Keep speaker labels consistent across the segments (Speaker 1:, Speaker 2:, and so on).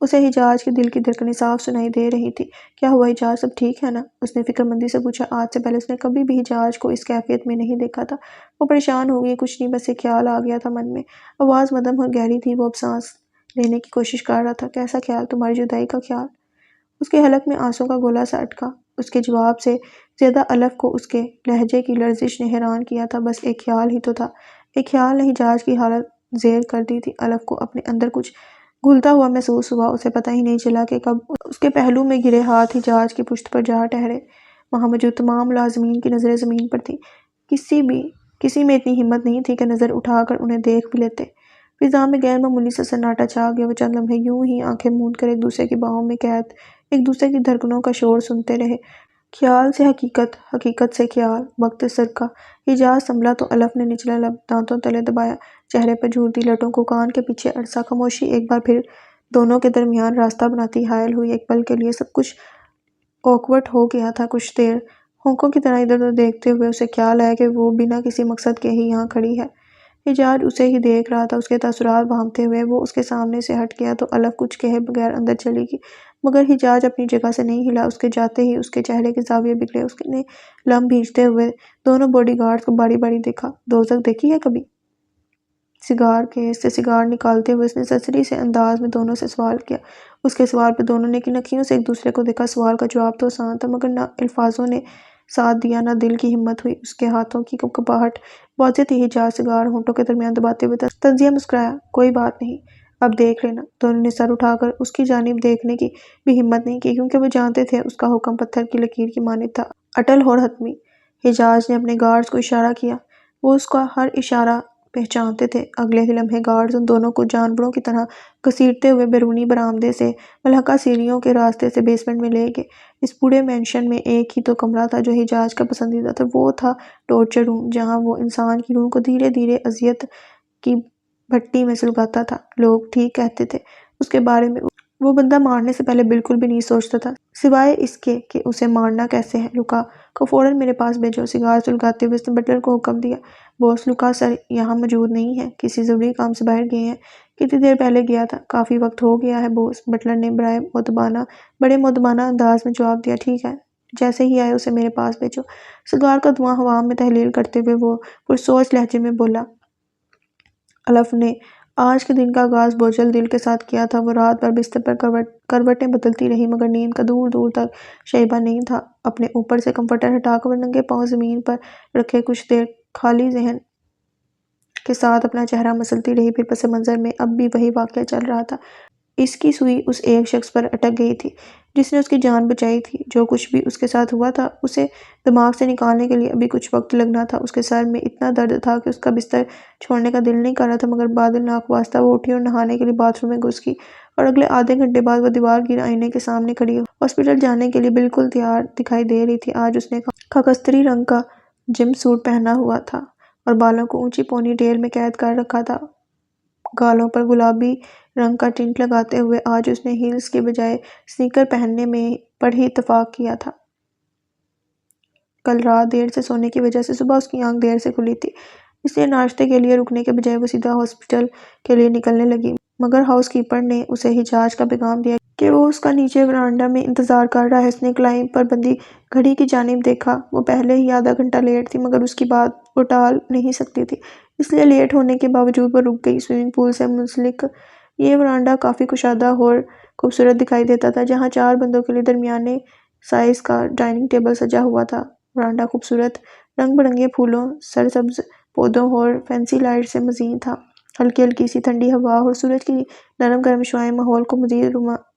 Speaker 1: اسے حجاج کے دل کی دھڑکنیں صاف سنائی دے رہی تھی۔ کیا ہوا حجاج، سب ٹھیک ہے نا؟ اس نے فکرمندی سے پوچھا۔ آج سے پہلے اس نے کبھی بھی حجاج کو اس کیفیت میں نہیں دیکھا تھا۔ وہ پریشان ہو گئی۔ کچھ نہیں، بس ایک خیال آ گیا تھا من میں۔ آواز مدھم اور گہری تھی۔ وہ اب سانس لینے کی کوشش کر رہا تھا۔ کیسا خیال؟ تمہاری جدائی کا خیال؟ اس کے حلق میں آنسوں کا گولا سا اٹکا۔ اس کے جواب سے زیادہ الف کو اس کے لہجے کی لرزش نے حیران کیا تھا۔ بس ایک خیال ہی تو تھا۔ ایک خیال نے حجاج کی حالت زیر کر دی تھی۔ الف کو اپنے اندر کچھ گھلتا ہوا محسوس ہوا۔ اسے پتہ ہی نہیں چلا کہ کب اس کے پہلو میں گرے ہاتھ حجاج کی پشت پر جا ٹھہرے۔ وہاں موجود تمام ملازمین کی نظریں زمین پر تھیں۔ کسی میں اتنی ہمت نہیں تھی کہ نظر اٹھا کر انہیں دیکھ بھی لیتے۔ فضا میں غیر معمولی سا سناٹا چھا گیا۔ وہ چند لمحے یوں ہی آنکھیں موند کر ایک دوسرے کی باہوں میں قید ایک دوسرے کی دھڑکنوں کا شور سنتے رہے۔ خیال سے حقیقت، حقیقت سے خیال، وقت سرکا۔ حجاز سنبھلا تو الف نے نچلا لب دانتوں تلے دبایا، چہرے پر جھولتی لٹوں کو کان کے پیچھے عرصہ خاموشی ایک بار پھر دونوں کے درمیان راستہ بناتی حائل ہوئی۔ ایک پل کے لیے سب کچھ اوکوٹ ہو گیا تھا۔ کچھ دیر ہونکوں کی طرح ادھر ادھر دیکھتے ہوئے اسے خیال آیا کہ وہ بنا کسی مقصد کے ہی یہاں کھڑی ہے۔ حجاج اسے ہی دیکھ رہا تھا، اس کے تاثرات بھانپتے ہوئے۔ وہ اس کے سامنے سے ہٹ گیا تو الف کچھ کہے بغیر اندر چلی گئی، مگر حجاج اپنی جگہ سے نہیں ہلا۔ اس کے جاتے ہی اس کے چہرے کے زاویے بگڑے۔ اس نے لم بھینچتے ہوئے دونوں باڈی گارڈز کو باری باری دیکھا۔ دوزخ دیکھی ہے کبھی؟ سگار کیس سے سگار نکالتے ہوئے اس نے سرسری سے انداز میں دونوں سے سوال کیا۔ اس کے سوال پہ دونوں نے کنکھیوں سے ایک دوسرے کو دیکھا۔ سوال کا جواب تو آسان تھا، مگر نہ الفاظوں نے ساتھ دیا، نہ دل کی ہمت ہوئی۔ اس کے ہاتھوں کی کپکپاہٹ واضح تھی۔ حجاج سگار ہونٹوں کے درمیان دباتے ہوئے تنزیہ مسکرایا۔ کوئی بات نہیں، اب دیکھ لینا۔ دونوں نے سر اٹھا کر اس کی جانب دیکھنے کی بھی ہمت نہیں کی، کیونکہ وہ جانتے تھے اس کا حکم پتھر کی لکیر کی مانند تھا، اٹل اور حتمی۔ حجاج نے اپنے گارڈز کو اشارہ کیا۔ وہ اس کا ہر اشارہ پہچانتے تھے۔ اگلے ہی لمحے گارڈز ان دونوں کو جانوروں کی طرح گھسیٹتے ہوئے بیرونی برآمدے سے ملحقہ سیڑھیوں کے راستے سے بیسمنٹ میں لے گئے۔ اس پورے مینشن میں ایک ہی تو کمرہ تھا جو حجاج کا پسندیدہ تھا۔ وہ تھا ٹارچر روم، جہاں وہ انسان کی روح کو دھیرے دھیرے اذیت کی بھٹی میں سلگاتا تھا۔ لوگ ٹھیک کہتے تھے اس کے بارے میں۔ وہ بندہ مارنے سے پہلے بالکل بھی نہیں سوچتا تھا، سوائے اس کے کہ اسے مارنا کیسے ہے۔ لوکا کو فوراً میرے پاس بھیجو۔ سگار سلگاتے ہوئے اس نے بٹلر کو حکم دیا۔ بوس، لوکا سر یہاں موجود نہیں ہے، کسی ضروری کام سے باہر گئے ہیں۔ کتنی دیر پہلے گیا تھا؟ کافی وقت ہو گیا ہے بوس، بٹلر نے بڑے مؤدبانہ انداز میں جواب دیا۔ ٹھیک ہے، جیسے ہی آئے اسے میرے پاس بھیجو۔ سگار کا دھواں ہوا میں تحلیل کرتے ہوئے وہ پرسوچ لہجے میں بولا۔ الف نے آج کے دن کا آغاز بوجھل دل کے ساتھ کیا تھا۔ وہ رات بھر بستر پر کروٹیں بدلتی رہی، مگر نیند کا دور دور تک شائبہ نہیں تھا۔ اپنے اوپر سے کمفرٹر ہٹا کر وہ ننگے پاؤں زمین پر رکھے کچھ دیر خالی ذہن کے ساتھ اپنا چہرہ مسلتی رہی۔ پھر پس منظر میں اب بھی وہی واقعہ چل رہا تھا۔ اس کی سوئی اس ایک شخص پر اٹک گئی تھی جس نے اس کی جان بچائی تھی۔ جو کچھ بھی اس کے ساتھ ہوا تھا اسے دماغ سے نکالنے کے لیے ابھی کچھ وقت لگنا تھا۔ اس کے سر میں اتنا درد تھا کہ اس کا بستر چھوڑنے کا دل نہیں کر رہا تھا، مگر بادل ناخواستہ وہ اٹھی اور نہانے کے لیے باتھ روم میں گھس گئی، اور اگلے آدھے گھنٹے بعد وہ دیوار گیر آئینے کے سامنے کھڑی ہاسپٹل جانے کے لیے بالکل تیار دکھائی دے رہی تھی۔ آج اس نے خاکستری رنگ کا جم سوٹ پہنا ہوا تھا اور بالوں کو اونچی پونی ٹیل میں قید کر رکھا تھا۔ گالوں پر گلابی رنگ کا ٹنٹ لگاتے ہوئے آج اس نے ہیلز کے بجائے سنیکر پہننے میں پر ہی اتفاق کیا تھا۔ کل رات دیر سے سونے کی وجہ سے صبح اس کی آنکھ دیر سے کھلی تھی، اس لیے ناشتے کے لیے رکنے کے بجائے وہ سیدھا ہاسپٹل کے لیے نکلنے لگی۔ مگر ہاؤس کیپر نے اسے حجاج کا پیغام دیا کہ وہ اس کا نیچے ورانڈا میں انتظار کر رہا ہے۔ اس نے کلائم پر بندھی گھڑی کی جانب دیکھا۔ وہ پہلے ہی آدھا گھنٹہ لیٹ تھی، مگر اس کی بات وہ ٹال نہیں سکتی تھی، اس لیے لیٹ ہونے کے باوجود وہ رک گئی۔ سوئمنگ پول سے منسلک یہ ورانڈا کافی کشادہ اور خوبصورت دکھائی دیتا تھا، جہاں 4 بندوں کے لیے درمیانے سائز کا ڈائننگ ٹیبل سجا ہوا تھا۔ ورانڈا خوبصورت رنگ برنگے پھولوں، سرسبز پودوں اور فینسی لائٹ سے مزین تھا۔ ہلکی ہلکی سی ٹھنڈی ہوا اور سورج کی نرم گرم شعائیں ماحول کو مزید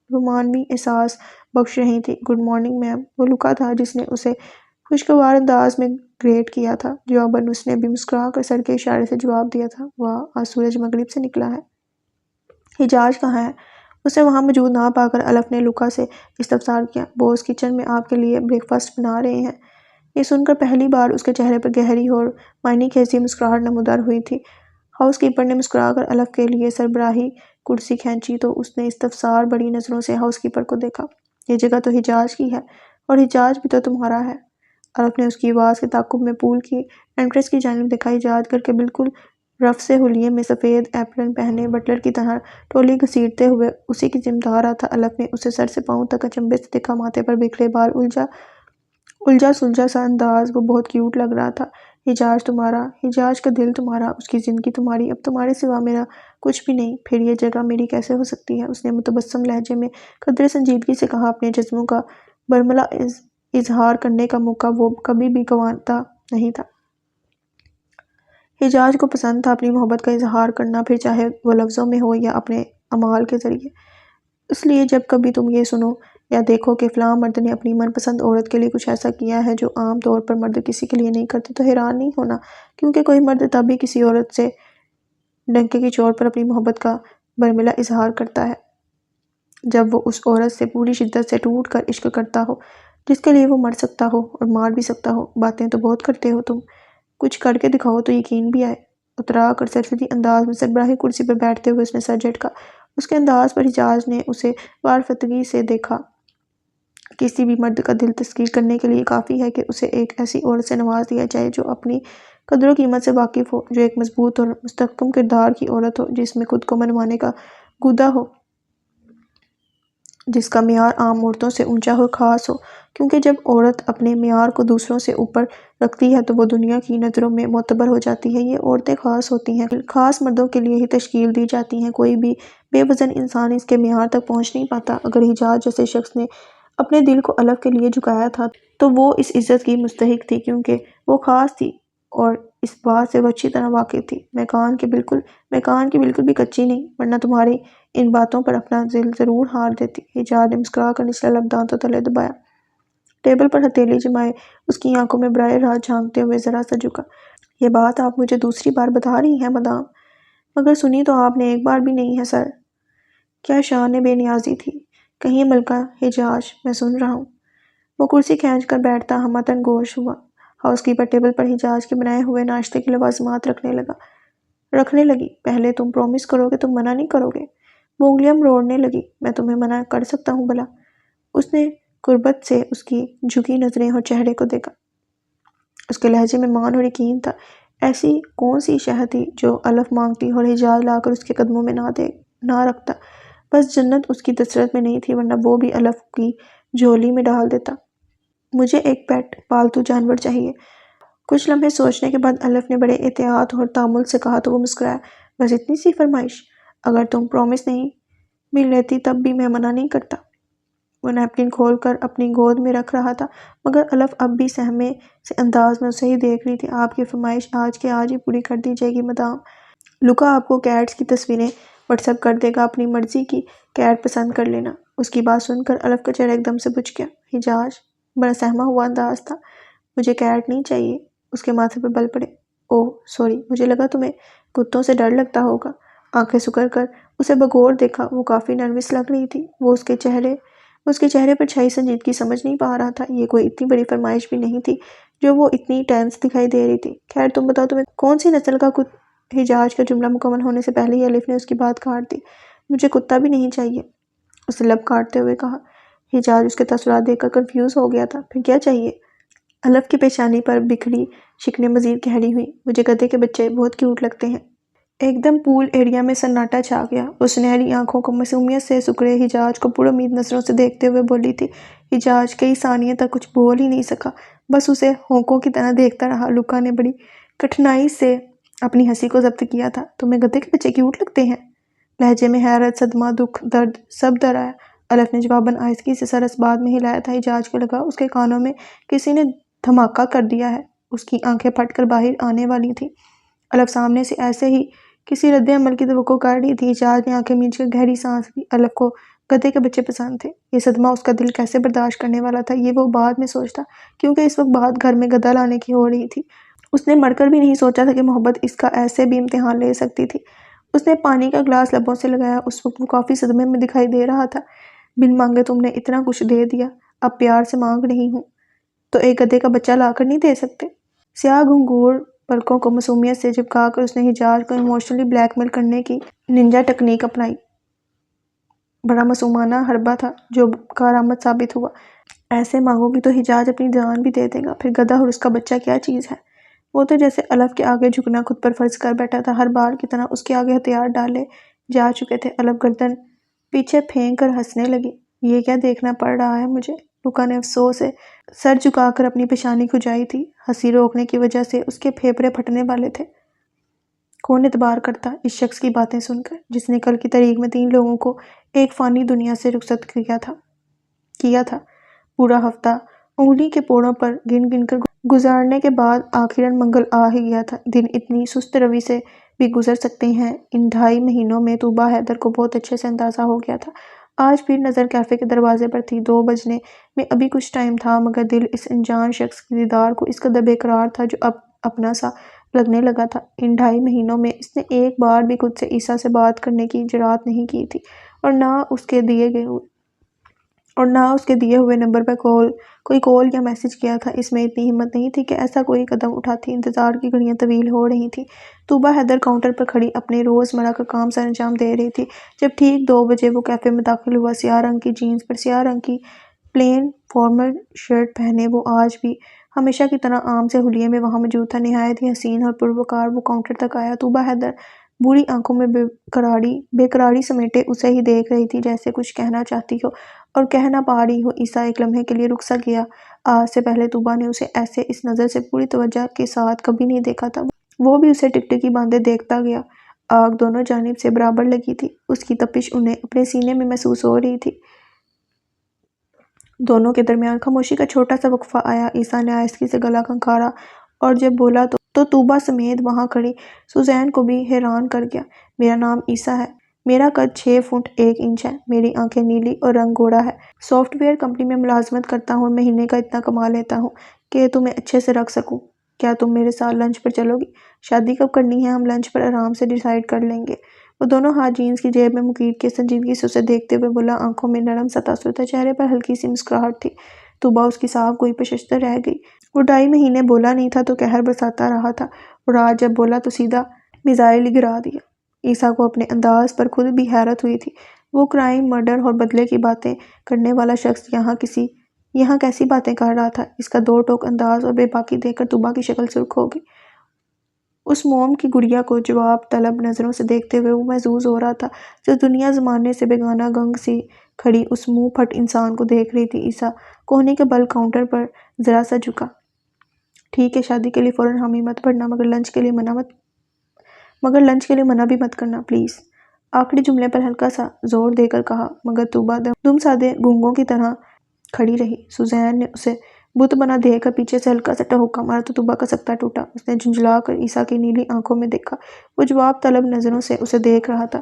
Speaker 1: رومانوی احساس بخش رہی تھیں۔ گڈ مارننگ میم، وہ لوکا تھا جس نے اسے خوشگوار انداز میں گریٹ کیا تھا۔ جواباً اس نے بھی مسکرا کر سر کے اشارے سے جواب دیا تھا۔ واہ، آج سورج مغرب سے نکلا ہے۔ حجاج کہاں ہے؟ اسے وہاں موجود نہ پا کر الف نے لوکا سے استفسار کیا۔ بوس کچن میں آپ کے لیے بریک فاسٹ بنا رہے ہیں۔ یہ سن کر پہلی بار اس کے چہرے پر گہری اور معنی خیزی مسکراہٹ نمودار ہوئی تھی۔ ہاؤس کیپر نے مسکرا کر الف کے لیے سربراہی کرسی کھینچی تو اس نے استفسار بڑی نظروں سے ہاؤس کیپر کو دیکھا۔ یہ جگہ تو حجاج کی ہے، اور حجاج بھی تو تمہارا ہے۔ الف نے اس کی آواز کے تعاقب میں پول کی انٹرنس کی جانب دیکھا۔ حجاج گھر کے بالکل رف سے حلیے میں سفید ایپرن پہنے بٹلر کی طرح ٹولی گھسیٹتے ہوئے اسی کی ذمہ دار تھا۔ الف نے اسے سر سے پاؤں تک اچنبے سے دیکھا، ماتھے پر بکھرے بال، الجھا سلجھا سا انداز، وہ بہت کیوٹ لگ رہا تھا۔ حجاج تمہارا، حجاج کا دل تمہارا، اس کی زندگی تمہاری، اب تمہارے سوا میرا کچھ بھی نہیں، پھر یہ جگہ میری کیسے ہو سکتی ہے؟ اس نے متبسم لہجے میں قدرے سنجیدگی سے کہا۔ اپنے جذبوں کا برملا اظہار کرنے کا موقع وہ کبھی بھی گنواتا نہیں تھا۔ حجاج کو پسند تھا اپنی محبت کا اظہار کرنا، پھر چاہے وہ لفظوں میں ہو یا اپنے اعمال کے ذریعے۔ اس لیے جب کبھی تم یہ سنو یا دیکھو کہ فلاں مرد نے اپنی من پسند عورت کے لیے کچھ ایسا کیا ہے جو عام طور پر مرد کسی کے لیے نہیں کرتے، تو حیران نہیں ہونا، کیونکہ کوئی مرد تب بھی کسی عورت سے ڈنکے کی چوٹ پر اپنی محبت کا برملا اظہار کرتا ہے جب وہ اس عورت سے پوری شدت سے ٹوٹ کر عشق کرتا ہو جس کے لیے وہ مر سکتا ہو اور مار بھی سکتا ہو۔ باتیں تو بہت کرتے ہو تم، کچھ کر کے دکھاؤ تو یقین بھی آئے۔ اترا کر سرسری انداز میں سربراہی کرسی پر بیٹھتے ہوئے اس نے سر جھٹکا۔ اس کے انداز پر حجاج نے اسے وارفتگی سے دیکھا۔ کسی بھی مرد کا دل تسخیر کرنے کے لیے کافی ہے کہ اسے ایک ایسی عورت سے نواز دیا جائے جو اپنی قدر و قیمت سے واقف ہو، جو ایک مضبوط اور مستحکم کردار کی عورت ہو، جس میں خود کو منوانے کا گودہ ہو، جس کا معیار عام عورتوں سے اونچا ہو، خاص ہو، کیونکہ جب عورت اپنے معیار کو دوسروں سے اوپر رکھتی ہے تو وہ دنیا کی نظروں میں معتبر ہو جاتی ہے۔ یہ عورتیں خاص ہوتی ہیں، خاص مردوں کے لیے ہی تشکیل دی جاتی ہیں، کوئی بھی بے وزن انسان اس کے معیار تک پہنچ نہیں پاتا۔ اگر حجاج جیسے شخص نے اپنے دل کو الف کے لیے جھکایا تھا تو وہ اس عزت کی مستحق تھی، کیونکہ وہ خاص تھی اور اس بات سے وہ اچھی طرح واقف تھی۔ میں کان کی بالکل بھی کچی نہیں، ورنہ تمہاری ان باتوں پر اپنا دل ضرور ہار دیتی۔ حجاج نے مسکرا کر نچلا لب دانتوں تلے دبایا، ٹیبل پر ہتھیلی جمائے اس کی آنکھوں میں براہ راست جھانکتے ہوئے ذرا سا جھکا۔ یہ بات آپ مجھے دوسری بار بتا رہی ہیں مدام؟ مگر سنی تو آپ نے ایک بار بھی نہیں ہے سر۔ کیا شان بے نیازی تھی! کہیں ملکہ حجاج، میں سن رہا ہوں۔ وہ کرسی کھینچ کر بیٹھتا ہمتن گوش ہوا۔ ہاؤس کیپر ٹیبل پر حجاج کے بنائے ہوئے ناشتے کے لوازمات رکھنے لگی۔ پہلے تم پرومس کرو کہ تم منع نہیں کرو گے۔ وہ انگلیاں مروڑنے لگی۔ میں تمہیں منع کر سکتا ہوں بھلا؟ اس نے قربت سے اس کی جھکی نظریں اور چہرے کو دیکھا۔ اس کے لہجے میں مان اور یقین تھا۔ ایسی کون سی شے تھی جو الف مانگتی اور حجاج لا کر اس کے قدموں میں نہ رکھتا؟ بس جنت اس کی دسترس میں نہیں تھی، ورنہ وہ بھی الف کی جھولی میں ڈال دیتا۔ مجھے ایک پیٹ پالتو جانور چاہیے۔ کچھ لمحے سوچنے کے بعد الف نے بڑے احتیاط اور تامل سے کہا تو وہ مسکرایا۔ بس اتنی سی فرمائش؟ اگر تم پرومس نہیں بھی لیتی تب بھی میں منع نہیں کرتا۔ وہ نیپکن کھول کر اپنی گود میں رکھ رہا تھا، مگر الف اب بھی سہمے سے انداز میں اسے ہی دیکھ رہی تھی۔ آپ کی فرمائش آج کے آج ہی پوری کر دی جائے گی مدام۔ لکا آپ کو کیٹس کی تصویریں واٹس ایپ کر دے گا، اپنی مرضی کی کیٹ پسند کر لینا۔ اس کی بات سن کر الف کا چہرہ ایک دم سے بجھ گیا۔ حجاج بڑا سہما ہوا انداز تھا۔ مجھے کیٹ نہیں چاہیے۔ اس کے ماتھے پہ بل پڑے۔ اوہ سوری، مجھے لگا تمہیں کتوں سے ڈر لگتا ہوگا۔ آنکھیں سکڑ کر اسے بغور دیکھا۔ وہ کافی نروس لگ رہی تھی۔ وہ اس کے چہرے پر چھائی سنجیدگی سمجھ نہیں پا رہا تھا۔ یہ کوئی اتنی بڑی فرمائش بھی نہیں تھی جو وہ اتنی ٹینس دکھائی دے رہی تھی۔ خیر تم بتاؤ تمہیں کون سی نسل کا حجاج کا جملہ مکمل ہونے سے پہلے ہی الف نے اس کی بات کاٹ دی۔ مجھے کتا بھی نہیں چاہیے، اس نے لب کاٹتے ہوئے کہا۔ حجاج اس کے تاثرات دیکھ کر کنفیوز ہو گیا تھا۔ پھر کیا چاہیے؟ الف کی پیشانی پر بکھری شکنیں مزید گہری ہوئیں۔ مجھے گدھے کے بچے بہت کیوٹ لگتے ہیں۔ ایک دم پول ایریا میں سناٹا چھا گیا۔ وہ سنہری آنکھوں کو معصومیت سے سکڑے حجاج کو پر امید نظروں سے دیکھتے ہوئے بولی تھی۔ حجاج کئی ثانیے تک کچھ بول ہی نہیں سکا، بس اسے ہونکوں کی طرح دیکھتا رہا۔ لکا نے بڑی کٹھنائی سے اپنی ہنسی کو ضبط کیا تھا۔ تمہیں گدھے کے بچے کیوٹ لگتے ہیں؟ لہجے میں حیرت، صدمہ، دکھ، درد سب در آیا۔ الف نے جواباً آہستگی سے سر اس بات میں ہلایا تھا۔ حجاج کو لگا اس کے کانوں میں کسی نے دھماکہ کر دیا ہے۔ اس کی آنکھیں پھٹ کر باہر آنے والی تھیں۔ الف سامنے سے ایسے ہی کسی رد عمل کی توقع کر رہی تھی۔ حجاج نے آنکھیں مینچ کر گہری سانس لی۔ الف کو گدھے کے بچے پسند تھے۔ یہ صدمہ اس کا دل کیسے برداشت کرنے والا تھا، یہ وہ بعد میں سوچتا، کیونکہ اس وقت بات گھر میں گدھا لانے کی ہو رہی تھی۔ اس نے مر کر بھی نہیں سوچا تھا کہ محبت اس کا ایسے بھی امتحان لے سکتی تھی۔ اس نے پانی کا گلاس لبوں سے لگایا۔ اس وقت وہ کافی صدمے میں دکھائی دے رہا تھا۔ بن مانگے تم نے اتنا کچھ دے دیا، اب پیار سے مانگ رہی ہوں تو ایک گدھے کا بچہ لا کر نہیں دے سکتے؟ سیاہ گھنگور پلکوں کو معصومیت سے چپکا کر اس نے حجاج کو ایموشنلی بلیک میل کرنے کی ننجا ٹیکنیک اپنائی۔ بڑا معصومانہ حربہ تھا جو کارآمد ثابت ہوا۔ ایسے مانگو گی تو حجاج اپنی جان بھی دے دے گا۔ پھر گدھا اور اس کا بچہ کیا چیز ہے؟ وہ تو جیسے الف کے آگے جھکنا خود پر فرض کر بیٹھا تھا، ہر بار کی طرح اس کے آگے ہتھیار ڈالے جا چکے تھے۔ الف گردن پیچھے پھینک کر ہنسنے لگی۔ یہ کیا دیکھنا پڑ رہا ہے مجھے؟ رکا نے افسوس سے سر جھکا کر اپنی پیشانی کھجائی تھی۔ ہنسی روکنے کی وجہ سے اس کے پھیپھڑے پھٹنے والے تھے۔ کون اعتبار کرتا اس شخص کی باتیں سن کر، جس نے کل کی تاریخ میں 3 لوگوں کو ایک فانی دنیا سے رخصت کیا تھا۔ پورا ہفتہ انگلی کے پوڑوں پر گن گن کر گزارنے کے بعد آخراً منگل آ ہی گیا تھا۔ دن اتنی سست روی سے بھی گزر سکتے ہیں، ان 2.5 مہینوں میں طوبیٰ حیدر کو بہت اچھے سے اندازہ ہو گیا تھا۔ آج پھر نظر کیفے کے دروازے پر تھی۔ 2 بجنے میں ابھی کچھ ٹائم تھا، مگر دل اس انجان شخص کے دیدار کو اس قدر بے قرار تھا جو اب اپنا سا لگنے لگا تھا۔ ان 2.5 مہینوں میں اس نے ایک بار بھی خود سے عیسیٰ سے بات کرنے کی جرات نہیں کی تھی، اور نہ اس کے دیے ہوئے نمبر پر کوئی کال یا میسج کیا تھا۔ اس میں اتنی ہمت نہیں تھی کہ ایسا کوئی قدم اٹھاتی۔ انتظار کی گھڑیاں طویل ہو رہی تھیں۔ طوبیٰ حیدر کاؤنٹر پر کھڑی اپنے روزمرہ کا کام سر انجام دے رہی تھی جب ٹھیک 2 بجے وہ کیفے میں داخل ہوا۔ سیاہ رنگ کی جینز پر سیاہ رنگ کی پلین فارمل شرٹ پہنے وہ آج بھی ہمیشہ کی طرح عام سے حلیے میں وہاں موجود تھا۔ نہایت ہی حسین اور پروقار وہ کاؤنٹر تک آیا۔ طوبیٰ حیدر بوڑھی آنکھوں میں بے قراری سمیٹے اسے ہی دیکھ رہی تھی، جیسے کچھ کہنا چاہتی ہو اور کہہ نہ پا رہی ہو۔ عیسیٰ ایک لمحے کے لیے رک سا گیا۔ آج سے پہلے طوبیٰ نے اسے ایسے اس نظر سے پوری توجہ کے ساتھ کبھی نہیں دیکھا تھا۔ وہ بھی اسے ٹکٹکی باندھے دیکھتا گیا۔ آگ دونوں جانب سے برابر لگی تھی۔ اس کی تپش انہیں اپنے سینے میں محسوس ہو رہی تھی۔ دونوں کے درمیان خاموشی کا چھوٹا سا وقفہ آیا۔ عیسیٰ نے آہستگی سے گلا کھنکھارا اور جب بولا تو طوبیٰ سمیت وہاں کھڑی سوزین کو بھی حیران کر گیا۔ میرا نام عیسیٰ ہے۔ میرا قد 6 فٹ 1 انچ ہے۔ میری آنکھیں نیلی اور رنگ گوڑا ہے۔ سافٹ ویئر کمپنی میں ملازمت کرتا ہوں اور مہینے کا اتنا کما لیتا ہوں کہ تمہیں اچھے سے رکھ سکوں۔ کیا تم میرے ساتھ لنچ پر چلو گی؟ شادی کب کرنی ہے ہم لنچ پر آرام سے ڈیسائیڈ کر لیں گے۔ وہ دونوں ہاتھ جینز کی جیب میں مکیٹ کے سنجیدگی سے اسے دیکھتے ہوئے بولا۔ آنکھوں میں نرم سا تاثر تھا، چہرے پر ہلکی سی مسکراہٹ تھی۔ طوبیٰ اس کی صاف گوئی پر ششدر رہ گئی۔ وہ 2.5 مہینے بولا نہیں تھا تو قہر برساتا رہا تھا، اور آج جب بولا تو سیدھا میزائل ہی گرا دیا۔ عیسیٰ کو اپنے انداز پر خود بھی حیرت ہوئی تھی۔ وہ کرائم، مرڈر اور بدلے کی باتیں کرنے والا شخص یہاں کیسی باتیں کر رہا تھا؟ اس کا 2 ٹوک انداز اور بے باکی دیکھ کر طوبیٰ کی شکل سرخ ہو گئی۔ اس موم کی گڑیا کو جواب طلب نظروں سے دیکھتے ہوئے وہ محظوظ ہو رہا تھا، جو دنیا زمانے سے بیگانہ گنگ سی کھڑی اس منہ پھٹ انسان کو دیکھ رہی تھی۔ عیسیٰ کوہنی کے بل کاؤنٹر پر ذرا سا جھکا۔ ٹھیک ہے، شادی کے لیے فوراً حامی مت بھرنا، مگر لنچ کے لیے منع بھی مت کرنا پلیز۔ آخری جملے پر ہلکا سا زور دے کر کہا، مگر طوبیٰ دم سادھے گونگوں کی طرح کھڑی رہی۔ سوزین نے اسے بت بنا دیکھ کر پیچھے سے ہلکا سا ٹہوکا مارا تو طوبیٰ کا سکتہ ٹوٹا۔ اس نے جھنجھلا کر عیسیٰ کی نیلی آنکھوں میں دیکھا۔ وہ جواب طلب نظروں سے اسے دیکھ رہا تھا۔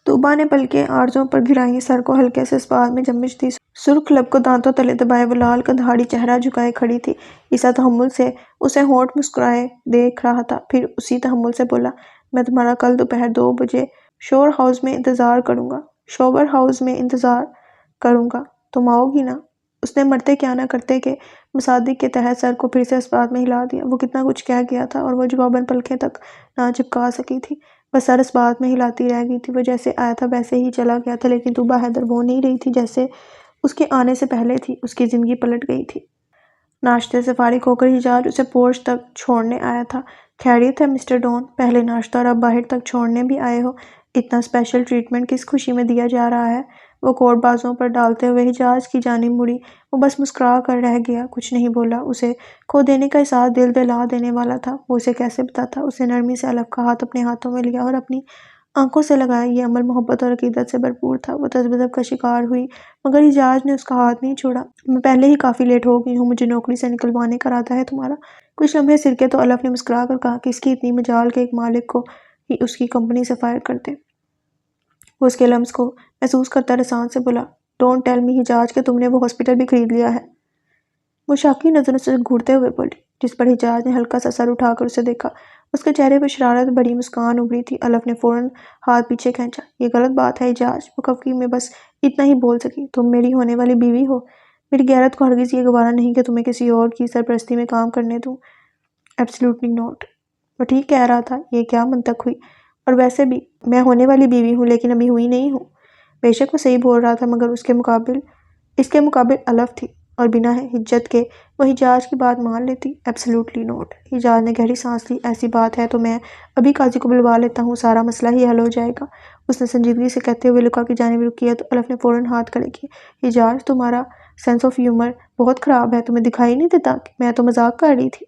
Speaker 1: طوبیٰ نے پلکیں آرزوں پر گھرائیں، سر کو ہلکے سے اس بات میں جنبش دی۔ سرخ لب کو دانتوں تلے دبائے وہ لال کندھاڑی چہرہ جھکائے کھڑی تھی۔ عیسیٰ تحمل سے اسے ہونٹ مسکرائے دیکھ رہا تھا، پھر اسی تحمل سے بولا، میں تمہارا کل دوپہر 2 بجے شور ہاؤس میں انتظار کروں گا۔ تم آؤ گی نا؟ اس نے مرتے کیا نہ کرتے کے مصادیق کے تحت سر کو پھر سے اس بات میں ہلا دیا۔ وہ کتنا کچھ کہہ گیا تھا اور وہ جواباً پلکیں تک نہ جھپکا سکی تھی، بس سر اس بات میں ہلاتی رہ گئی تھی۔ وہ جیسے آیا تھا ویسے ہی چلا گیا تھا، لیکن طوبیٰ حیدر وہ نہیں رہی تھی جیسے اس کے آنے سے پہلے تھی۔ اس کی زندگی پلٹ گئی تھی۔ ناشتے سے فارغ ہو کر حجاج اسے پورچ تک چھوڑنے آیا تھا۔ خیریت ہے مسٹر ڈون؟ پہلے ناشتہ اور اب باہر تک چھوڑنے بھی آئے ہو؟ اتنا اسپیشل ٹریٹمنٹ کس خوشی میں دیا جا رہا ہے؟ وہ کوٹ بازوں پر ڈالتے ہوئے حجاج کی جانب مڑی۔ وہ بس مسکرا کر رہ گیا، کچھ نہیں بولا۔ اسے کھو دینے کا احساس دل دہلا دینے والا تھا۔ وہ اسے کیسے بتاتا؟ اس نے نرمی سے الف کا ہاتھ اپنے ہاتھوں میں لیا اور اپنی آنکھوں سے لگایا۔ یہ عمل محبت اور عقیدت سے بھرپور تھا۔ وہ تذبذب کا شکار ہوئی، مگر حجاج نے اس کا ہاتھ نہیں چھوڑا۔ میں پہلے ہی کافی لیٹ ہو گئی ہوں، مجھے نوکری سے نکلوانے کا ارادہ ہے تمہارا؟ کچھ لمحے سرکے تو الف نے مسکرا کر کہا کہ اس کی اتنی مجال کہ ایک مالک کو ہی اس کی کمپنی سے فائر کر دے۔ وہ اس کے لمس کو محسوس کرتا رسان سے بولا، ڈونٹ ٹیل می حجاج کہ تم نے وہ ہاسپٹل بھی خرید لیا ہے۔ وہ شاکی نظروں سے گھورتے ہوئے بولی، جس پر حجاج نے ہلکا سا سر اٹھا کر اسے دیکھا۔ اس کے چہرے پر شرارت بھری مسکان ابھری تھی۔ الف نے فوراً ہاتھ پیچھے کھینچا۔ یہ غلط بات ہے حجاج، وہ کفگی میں بس اتنا ہی بول سکی۔ تم میری ہونے والی بیوی ہو۔ میری غیرت کو ہرگز یہ گوارا نہیں کہ تمہیں کسی اور کی سرپرستی میں کام کرنے دوں۔ Absolutely not. وہ ٹھیک کہہ رہا تھا، یہ کیا منطق ہوئی؟ اور ویسے بھی میں ہونے والی بیوی ہوں، لیکن ابھی ہوئی نہیں ہوں۔ بے شک وہ صحیح بول رہا تھا، مگر اس کے مقابل الف تھی، اور بنا حجت کے وہ حجاج کی بات مان لیتی؟ Absolutely note. حجاج نے گہری سانس لی۔ ایسی بات ہے تو میں ابھی قاضی کو بلوا لیتا ہوں، سارا مسئلہ ہی حل ہو جائے گا، اس نے سنجیدگی سے کہتے ہوئے لکا کی جانب رخ کیا تو الف نے فوراً ہاتھ کھڑے کیے۔ حجاج تمہارا سینس آف ہیومر بہت خراب ہے، تمہیں دکھائی نہیں دیتا کہ میں تو مذاق کر رہی تھی؟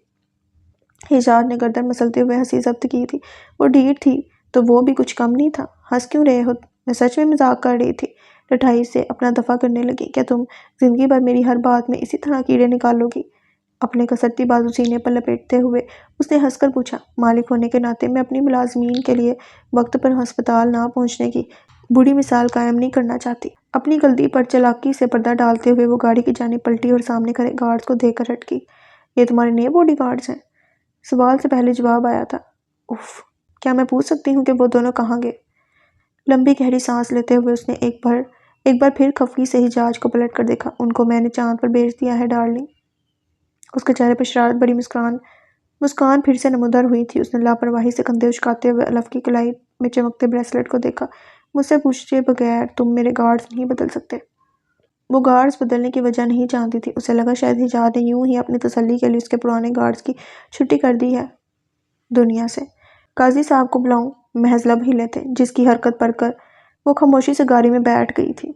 Speaker 1: حجاج نے گردن مسلتے ہوئے ہنسی ضبط کی تھی۔ وہ ڈھیٹ تھی تو وہ بھی کچھ کم نہیں تھا۔ ہنس کیوں رہے ہو؟ میں سچ میں مذاق کر رہی تھی۔ ٹھٹائی سے اپنا دفاع کرنے لگی۔ کیا تم زندگی بھر میری ہر بات میں اسی طرح کیڑے نکالو گی؟ اپنے کسرتی بازو سینے پر لپیٹتے ہوئے اس نے ہنس کر پوچھا۔ مالک ہونے کے ناطے میں اپنی ملازمین کے لیے وقت پر ہسپتال نہ پہنچنے کی بری مثال قائم نہیں کرنا چاہتی۔ اپنی غلطی پر چالاکی سے پردہ ڈالتے ہوئے وہ گاڑی کی جانب پلٹی اور سامنے کھڑے گارڈز کو دیکھ کر ہٹ گئی۔ یہ تمہارے نئے باڈی گارڈز ہیں؟ سوال سے پہلے جواب آیا تھا۔ اف، کیا میں پوچھ سکتی ہوں کہ وہ دونوں کہاں گئے؟ لمبی گہری سانس لیتے ہوئے اس نے ایک بار پھر خفگی سے حجاج کو پلٹ کر دیکھا۔ ان کو میں نے چاند پر بھیج دیا ہے ڈارلنگ۔ اس کے چہرے پر شرارت بڑی مسکان پھر سے نمودار ہوئی تھی۔ اس نے لاپرواہی سے کندھے اچکاتے ہوئے الف کی کلائی میں چمکتے بریسلٹ کو دیکھا۔ مجھ سے پوچھے بغیر تم میرے گارڈز نہیں بدل سکتے؟ وہ گارڈز بدلنے کی وجہ نہیں جانتی تھی۔ اسے لگا شاید حجاج نے یوں ہی اپنی تسلی کے لیے اس کے پرانے گارڈز کی چھٹی کر دی ہے دنیا سے۔ قاضی صاحب کو بلاؤں؟ محض لب ہلے تھے جس کی حرکت پر کر وہ خاموشی سے گاڑی میں بیٹھ گئی تھی۔